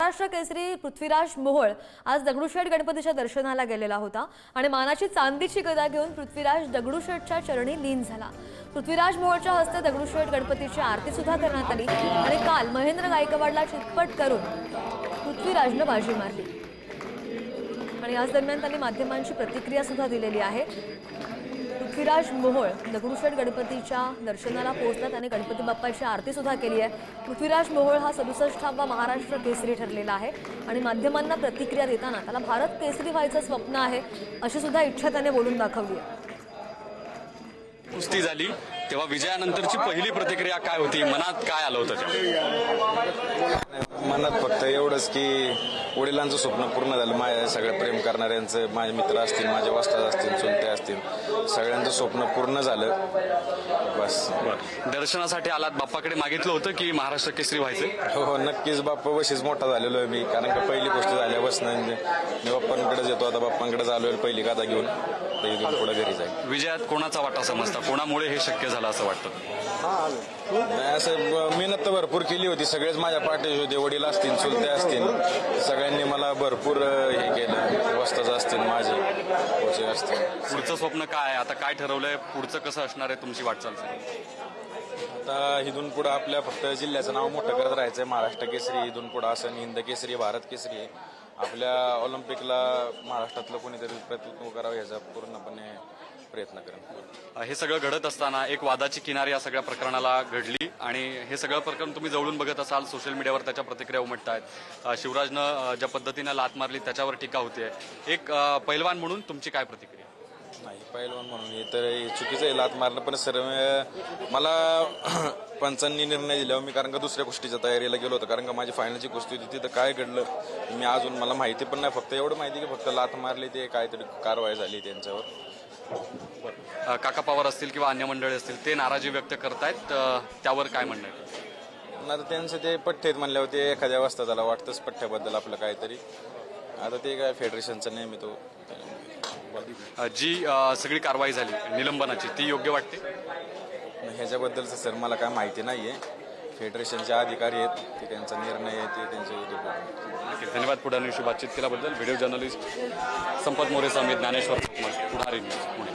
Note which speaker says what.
Speaker 1: महाराष्ट्र केसरी पृथ्वीराज मोहोळ आज दगडूशेठ गणपतीच्या दर्शनाला गेलेला होता आणि मानाची चांदीची गदा घेऊन पृथ्वीराज दगडूशेठच्या चरणी लीन झाला। पृथ्वीराज मोहोळच्या हस्ते दगडूशेठ गणपतीची आरती सुद्धा करण्यात आली आणि काल महेंद्र गायकवाडला चितपट करून पृथ्वीराजने बाजी मारली आणि आज दरम्यान त्यांनी माध्यमांची प्रतिक्रिया सुद्धा दिलेली आहे। पृथ्वीराज मोहोळ दगडूशेठ गणपतीच्या दर्शनाला पोहोचला, त्याने गणपती बाप्पाची आरती सुद्धा केली आहे। पृथ्वीराज मोहोळ हा 67वा महाराष्ट्र केसरी ठरलेला आहे आणि माध्यमांना प्रतिक्रिया देताना त्याला भारत केसरी व्हायचं स्वप्न आहे अशी सुद्धा इच्छा त्याने बोलून दाखवली आहे।
Speaker 2: कुस्ती झाली तेव्हा विजयानंतरची पहिली प्रतिक्रिया काय होती, मनात काय आलं होतं?
Speaker 3: मनात फक्त एवढंच की वडिलांचं स्वप्न पूर्ण झालं, माझ्या सगळ्या प्रेम करणाऱ्यांचं, माझे मित्र असतील, माझे वस्ताद असतील, चुलते असतील, सगळ्यांचं स्वप्न पूर्ण झालं बस।
Speaker 2: दर्शनासाठी आलात, बाप्पाकडे मागितलं होतं की महाराष्ट्र केसरी व्हायचं?
Speaker 3: हो नक्कीच, बाप्पा बशीच मोठा झालेलो आहे मी, कारण का पहिली गोष्ट झाल्या बसणं मी बाप्पांकडेच येतो, आता बाप्पांकडे आलोय पहिली गादा घेऊन, तर इथून पुढे घरी जाईल।
Speaker 2: विजयात कोणाचा वाटा समजता, कोणामुळे हे शक्य झालं असं वाटतं?
Speaker 3: असं मेहनत तर भरपूर केली होती, सगळेच माझ्या पाठीशी होते, वडील असतील, चुलते असतील, सगळ्यांनी मला भरपूर हे केलं, वस्ताच असतील, माझे पोचे असतील।
Speaker 2: पुढचं स्वप्न काय, आता काय ठरवलंय, पुढचं कसं असणार आहे तुमची वाटचाल?
Speaker 3: आता इथून पुढे आपल्या फक्त जिल्ह्याचं नाव मोठं करत राहायचंय, महाराष्ट्र केसरी इथून पुढे असं, हिंद केसरी, भारत केसरी आहे, आपल्या ऑलिम्पिकला महाराष्ट्रातलं कोणीतरी प्रतिनिधित्व करावं याचा पूर्णपणे प्रयत्न करेन।
Speaker 2: हे सगळं घडत असताना एक वादाची किनारी या सगळ्या प्रकरणाला घडली आणि हे सगळं प्रकरण तुम्ही जवळून बघत असाल, सोशल मीडियावर त्याच्या प्रतिक्रिया उमटत आहेत। शिवराजनं ज्या पद्धतीनं लात मारली त्याच्यावर टीका होते, एक पैलवान म्हणून तुमची काय प्रतिक्रिया?
Speaker 3: नाही, पैलवान म्हणून हे तर चुकीचं आहे, लात मारलं, पण सर मला पंचांनी निर्णय दिल्यावर मी कारण का दुसऱ्या गोष्टीच्या तयारीला गेलो होतो, कारण का माझी फायनलची कुस्ती होती, तिथं काय घडलं मी अजून मला माहिती पण नाही, फक्त एवढं माहिती की फक्त लात मारली, ते काहीतरी कारवाई झाली त्यांच्यावर।
Speaker 2: काका पवार असतील किंवा अन्य मंडळी असतील ते नाराजी व्यक्त करतायत, त्यावर काय म्हणणं आहे?
Speaker 3: आता त्यांचं ते पठ्ठेत म्हणल्यावर ते एखाद्या वाजता त्याला वाटतंच पठ्ठ्याबद्दल आपलं काहीतरी, आता ते काय फेडरेशनचा नेहमी तो
Speaker 2: जी सगळी कारवाई झाली निलंबनाची ती योग्य वाटते?
Speaker 3: ह्याच्याबद्दलचं सर मला काय माहिती नाहीये, फेडरेशनचे अधिकारी आहेत, ते त्यांचा निर्णय आहे, ते त्यांचे।
Speaker 2: धन्यवाद पुढारीशी बातचीत केल्याबद्दल। व्हिडिओ जर्नलिस्ट संपत मोरे समेत ज्ञानेश्वर पुढारी न्यूज पुणे।